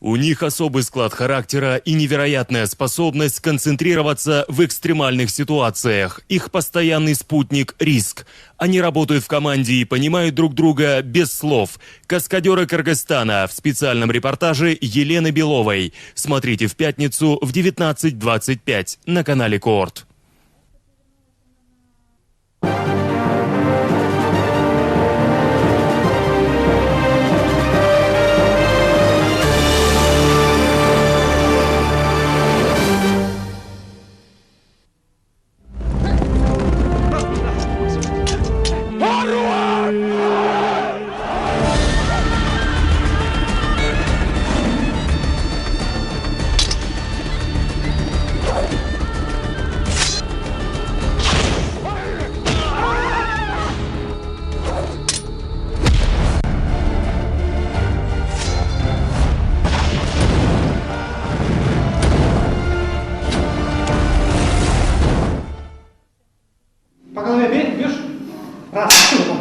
У них особый склад характера и невероятная способность концентрироваться в экстремальных ситуациях. Их постоянный спутник – риск. Они работают в команде и понимают друг друга без слов. Каскадеры Кыргызстана в специальном репортаже Елены Беловой. Смотрите в пятницу в 19:25 на канале Коорд. По голове бей, бьешь? Раз,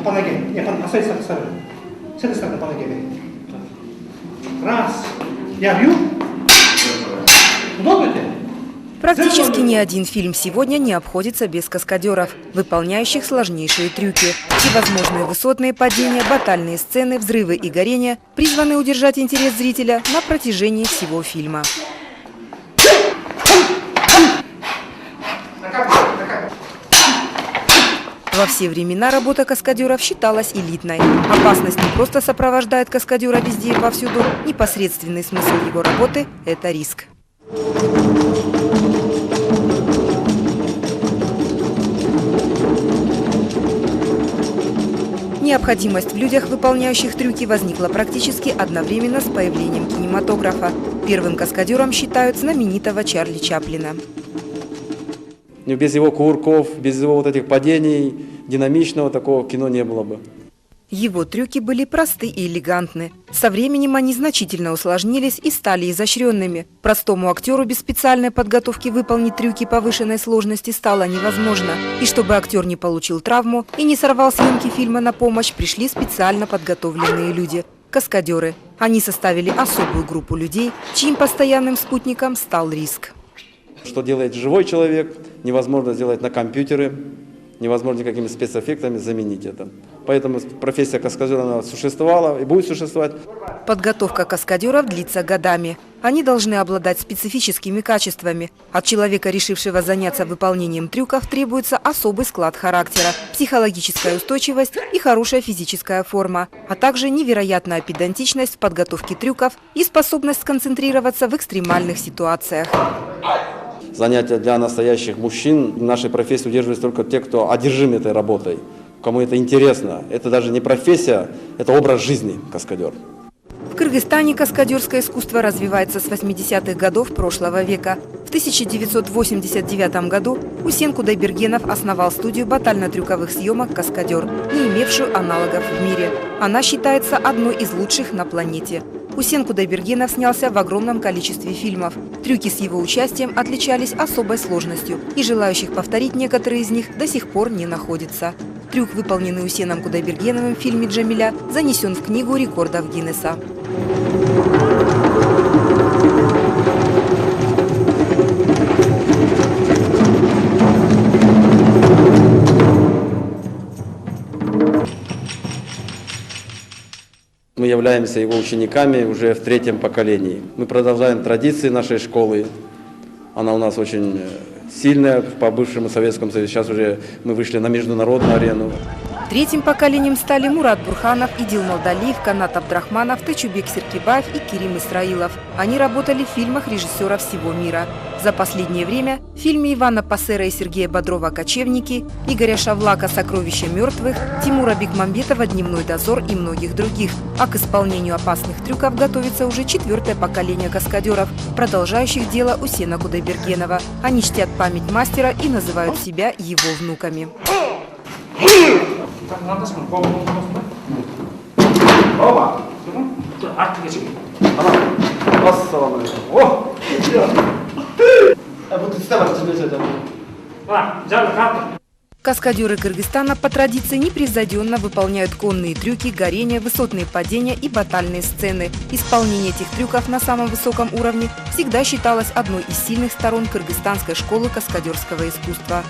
по ноге. Нет, с этой стороны. С этой стороны по ноге бей. Раз. Я бью. Удобно тебе? Практически ни один фильм сегодня не обходится без каскадеров, выполняющих сложнейшие трюки. Всевозможные высотные падения, батальные сцены, взрывы и горения призваны удержать интерес зрителя на протяжении всего фильма. Во все времена работа каскадеров считалась элитной. Опасность не просто сопровождает каскадера везде и повсюду. Непосредственный смысл его работы – это риск. Необходимость в людях, выполняющих трюки, возникла практически одновременно с появлением кинематографа. Первым каскадером считают знаменитого Чарли Чаплина. Без его кувырков, без его вот этих падений, динамичного такого кино не было бы. Его трюки были просты и элегантны. Со временем они значительно усложнились и стали изощренными. Простому актеру без специальной подготовки выполнить трюки повышенной сложности стало невозможно. И чтобы актер не получил травму и не сорвал съемки фильма, на помощь пришли специально подготовленные люди – каскадеры. Они составили особую группу людей, чьим постоянным спутником стал риск. Что делает живой человек, невозможно сделать на компьютере, невозможно никакими спецэффектами заменить это. Поэтому профессия каскадера она существовала и будет существовать. Подготовка каскадеров длится годами. Они должны обладать специфическими качествами. От человека, решившего заняться выполнением трюков, требуется особый склад характера, психологическая устойчивость и хорошая физическая форма, а также невероятная педантичность в подготовке трюков и способность сконцентрироваться в экстремальных ситуациях. Занятия для настоящих мужчин. В нашей профессии удерживаются только те, кто одержим этой работой, кому это интересно. Это даже не профессия, это образ жизни каскадер. В Кыргызстане каскадерское искусство развивается с 80-х годов прошлого века. В 1989 году Усен Кудайбергенов основал студию батально-трюковых съемок «Каскадер», не имевшую аналогов в мире. Она считается одной из лучших на планете. Усен Кудайбергенов снялся в огромном количестве фильмов. Трюки с его участием отличались особой сложностью, и желающих повторить некоторые из них до сих пор не находится. Трюк, выполненный Усеном Кудайбергеновым в фильме «Джамиля», занесен в книгу рекордов Гиннесса. Мы являемся его учениками уже в 3-м поколении. Мы продолжаем традиции нашей школы. Она у нас очень сильная по бывшему Советскому Союзу. Сейчас уже мы вышли на международную арену. 3-м поколением стали Мурат Бурханов, Идил Молдалиев, Канат Абдрахманов, Тачубек Серкибаев и Керим Исраилов. Они работали в фильмах режиссеров всего мира. За последнее время в фильме Ивана Пассера и Сергея Бодрова «Кочевники», Игоря Шавлака «Сокровища мертвых», Тимура Бекмамбетова «Дневной дозор» и многих других. А к исполнению опасных трюков готовится уже 4-е поколение каскадеров, продолжающих дело Усена Кудайбергенова. Они чтят память мастера и называют себя его внуками. Каскадеры Кыргызстана по традиции непревзойденно выполняют конные трюки, горения, высотные падения и батальные сцены. Исполнение этих трюков на самом высоком уровне всегда считалось одной из сильных сторон кыргызстанской школы каскадерского искусства.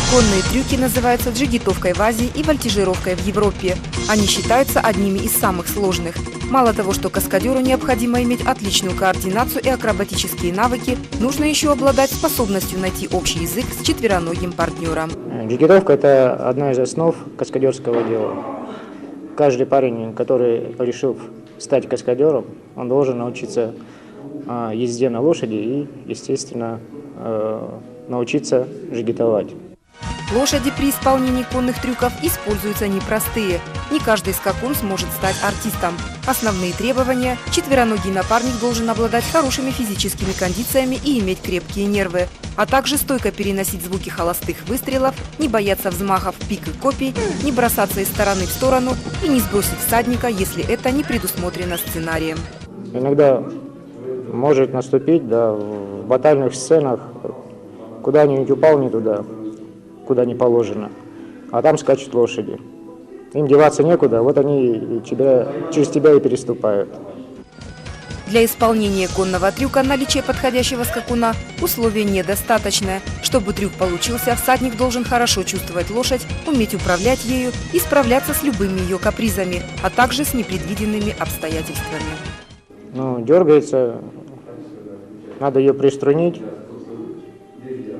Конные трюки называются джигитовкой в Азии и вольтижировкой в Европе. Они считаются одними из самых сложных. Мало того, что каскадеру необходимо иметь отличную координацию и акробатические навыки, нужно еще обладать способностью найти общий язык с четвероногим партнером. Джигитовка – это одна из основ каскадерского дела. Каждый парень, который решил стать каскадером, он должен научиться езде на лошади и, естественно, научиться джигитовать. Лошади при исполнении конных трюков используются непростые. Не каждый скакун сможет стать артистом. Основные требования – четвероногий напарник должен обладать хорошими физическими кондициями и иметь крепкие нервы, а также стойко переносить звуки холостых выстрелов, не бояться взмахов пик и копий, не бросаться из стороны в сторону и не сбросить всадника, если это не предусмотрено сценарием. Иногда может наступить в батальных сценах, куда-нибудь упал не туда, куда не положено, а там скачут лошади. Им деваться некуда, вот они через тебя и переступают. Для исполнения конного трюка наличие подходящего скакуна условие недостаточное. Чтобы трюк получился, всадник должен хорошо чувствовать лошадь, уметь управлять ею и справляться с любыми ее капризами, а также с непредвиденными обстоятельствами. Дергается, надо ее приструнить,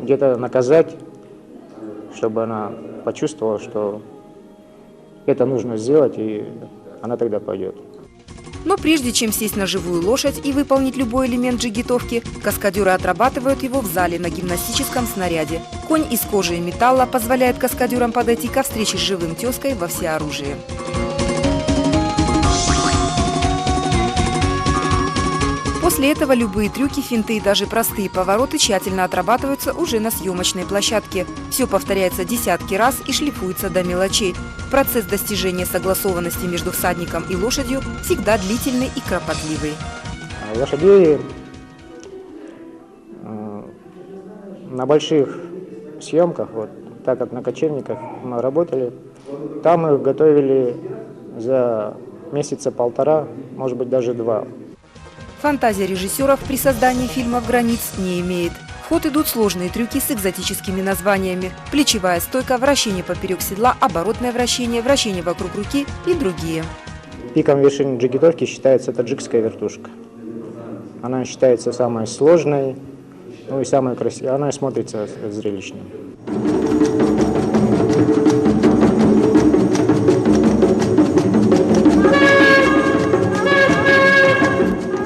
где-то наказать, чтобы она почувствовала, что это нужно сделать, и она тогда пойдет. Но прежде чем сесть на живую лошадь и выполнить любой элемент джигитовки, каскадеры отрабатывают его в зале на гимнастическом снаряде. Конь из кожи и металла позволяет каскадерам подойти ко встрече с живым тезкой во всеоружии. После этого любые трюки, финты и даже простые повороты тщательно отрабатываются уже на съемочной площадке. Все повторяется десятки раз и шлифуется до мелочей. Процесс достижения согласованности между всадником и лошадью всегда длительный и кропотливый. Лошадей на больших съемках, так как на кочевниках мы работали, там их готовили за месяца полтора, может быть даже 2. Фантазия режиссеров при создании фильмов границ не имеет. В ход идут сложные трюки с экзотическими названиями. Плечевая стойка, вращение поперек седла, оборотное вращение, вращение вокруг руки и другие. Пиком вершины джигитовки считается таджикская вертушка. Она считается самой сложной, и самой красивой. Она смотрится зрелищно.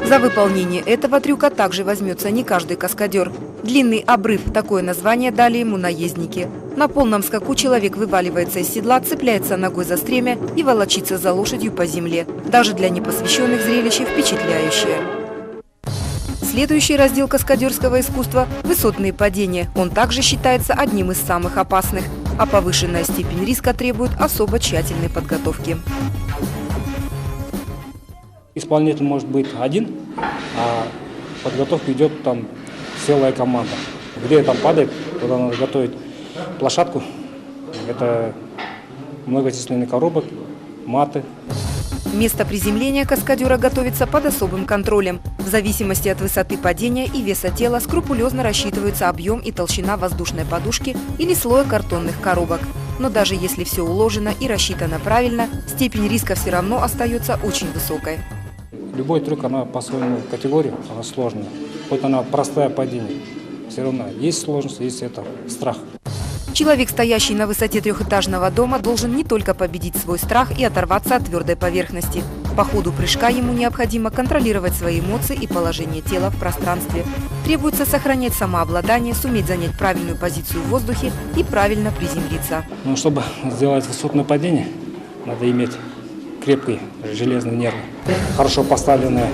За выполнение этого трюка также возьмется не каждый каскадер. Длинный обрыв – такое название дали ему наездники. На полном скаку человек вываливается из седла, цепляется ногой за стремя и волочится за лошадью по земле. Даже для непосвященных зрелище впечатляющее. Следующий раздел каскадерского искусства – высотные падения. Он также считается одним из самых опасных, а повышенная степень риска требует особо тщательной подготовки. Исполнитель может быть один, а подготовка идет там целая команда. Где там падает, туда надо готовить площадку. Это многочисленные коробок, маты. Место приземления каскадера готовится под особым контролем. В зависимости от высоты падения и веса тела скрупулезно рассчитывается объем и толщина воздушной подушки или слоя картонных коробок. Но даже если все уложено и рассчитано правильно, степень риска все равно остается очень высокой. Любой трюк, она по своему категории, она сложная. Хоть она простая падение, все равно есть сложность, есть это страх. Человек, стоящий на высоте трехэтажного дома, должен не только победить свой страх и оторваться от твердой поверхности. По ходу прыжка ему необходимо контролировать свои эмоции и положение тела в пространстве. Требуется сохранять самообладание, суметь занять правильную позицию в воздухе и правильно приземлиться. Но чтобы сделать высотное падение, надо иметь крепкие железные нервы, хорошо поставленная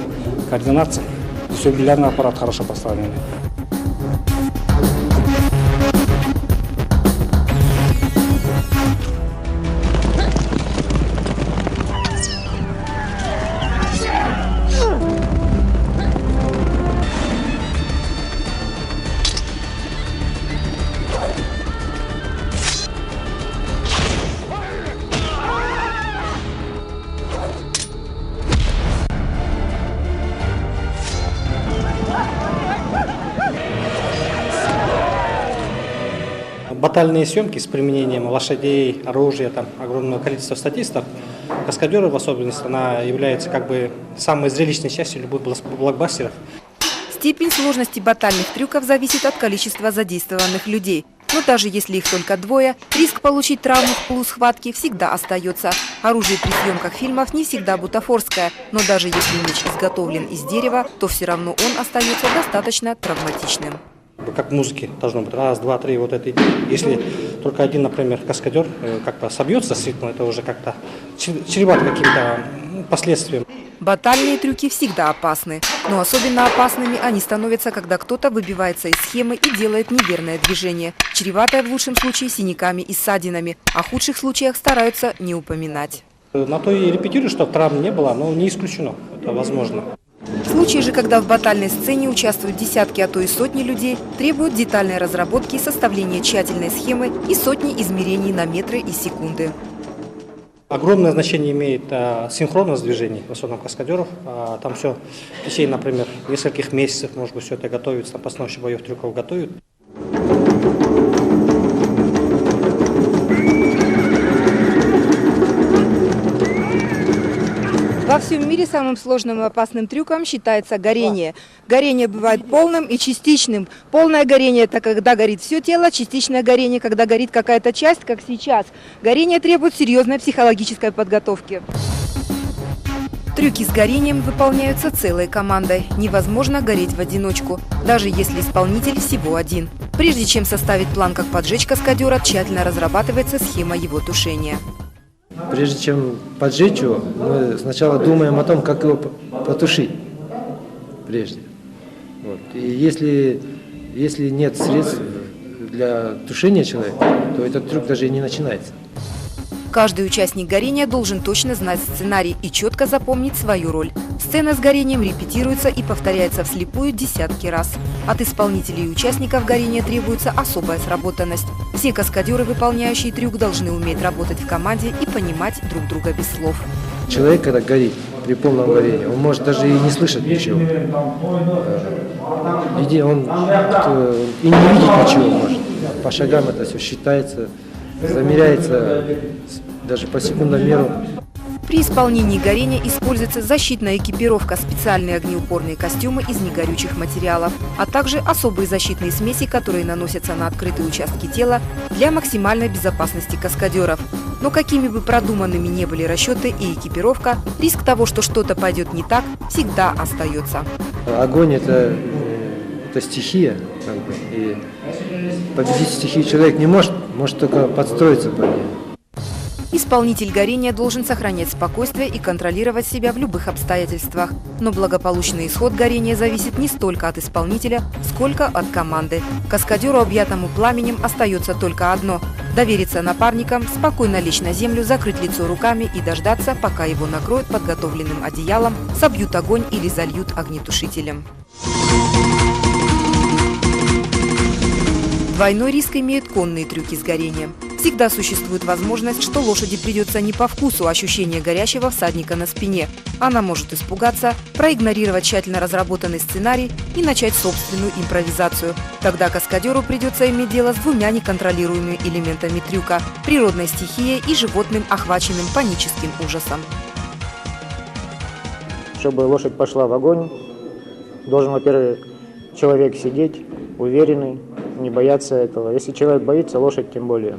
координация, вестибулярный аппарат хорошо поставленный. батальные съемки с применением лошадей, оружия, там огромного количества статистов, каскадеры в особенности, она является как бы самой зрелищной частью любых блокбастеров. Степень сложности батальных трюков зависит от количества задействованных людей. Но даже если их только двое, риск получить травму в пылу схватки всегда остается. Оружие при съемках фильмов не всегда бутафорское, но даже если меч изготовлен из дерева, то все равно он остается достаточно травматичным. Как в музыке должно быть раз, два, три, вот это. Если только один, например, каскадер как-то собьется с ритма, это уже как-то чревато каким-то последствиям. Батальные трюки всегда опасны, но особенно опасными они становятся, когда кто-то выбивается из схемы и делает неверное движение, чреватое в лучшем случае синяками и ссадинами, а в худших случаях стараются не упоминать. На то и репетирую, чтобы травм не было, но не исключено, это возможно. В случае же, когда в батальной сцене участвуют десятки, а то и сотни людей, требуют детальной разработки и составления тщательной схемы и сотни измерений на метры и секунды. Огромное значение имеет синхронность движений, в основном каскадеров. Там все в течение, например, нескольких месяцев, может быть, все это готовится, там постановщик боевых трюков готовят. Во всем мире самым сложным и опасным трюком считается горение. Горение бывает полным и частичным. Полное горение – это когда горит все тело, частичное горение – когда горит какая-то часть, как сейчас. Горение требует серьезной психологической подготовки. Трюки с горением выполняются целой командой. Невозможно гореть в одиночку, даже если исполнитель всего один. Прежде чем составить план, как поджечь каскадера, тщательно разрабатывается схема его тушения. Прежде чем поджечь его, мы сначала думаем о том, как его потушить прежде. Вот. И если нет средств для тушения человека, то этот трюк даже и не начинается. Каждый участник горения должен точно знать сценарий и четко запомнить свою роль. Сцена с горением репетируется и повторяется вслепую десятки раз. От исполнителей и участников горения требуется особая сработанность. Все каскадеры, выполняющие трюк, должны уметь работать в команде и понимать друг друга без слов. Человек, когда горит при полном горении, он может даже и не слышать ничего. Он и не видеть ничего может. По шагам это все считается, замеряется даже по секундомеру. При исполнении горения используется защитная экипировка, специальные огнеупорные костюмы из негорючих материалов, а также особые защитные смеси, которые наносятся на открытые участки тела для максимальной безопасности каскадеров. Но какими бы продуманными не были расчеты и экипировка, риск того, что что-то пойдет не так, всегда остается. Огонь – это стихия, как бы, и победить стихию человек не может только подстроиться под нее. Исполнитель горения должен сохранять спокойствие и контролировать себя в любых обстоятельствах. Но благополучный исход горения зависит не столько от исполнителя, сколько от команды. Каскадеру, объятому пламенем, остается только одно – довериться напарникам, спокойно лечь на землю, закрыть лицо руками и дождаться, пока его накроют подготовленным одеялом, собьют огонь или зальют огнетушителем. Двойной риск имеют конные трюки с горением. Всегда существует возможность, что лошади придется не по вкусу ощущения горящего всадника на спине. Она может испугаться, проигнорировать тщательно разработанный сценарий и начать собственную импровизацию. Тогда каскадеру придется иметь дело с двумя неконтролируемыми элементами трюка – природной стихией и животным, охваченным паническим ужасом. Чтобы лошадь пошла в огонь, должен, во-первых, человек сидеть уверенный, не бояться этого. Если человек боится, лошадь тем более.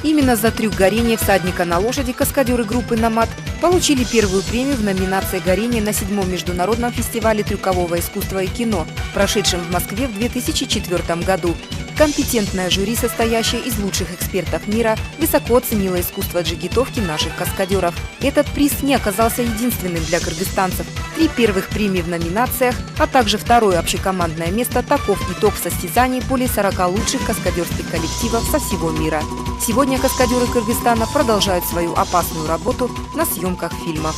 Именно за трюк горения всадника на лошади каскадеры группы «Номад» получили первую премию в номинации «Горение» на 7-м международном фестивале трюкового искусства и кино, прошедшем в Москве в 2004 году. Компетентное жюри, состоящее из лучших экспертов мира, высоко оценило искусство джигитовки наших каскадеров. Этот приз не оказался единственным для кыргызстанцев. 3 первых премии в номинациях, а также 2-е общекомандное место – таков итог состязаний более 40 лучших каскадерских коллективов со всего мира. Сегодня каскадеры Кыргызстана продолжают свою опасную работу на съемках фильмов.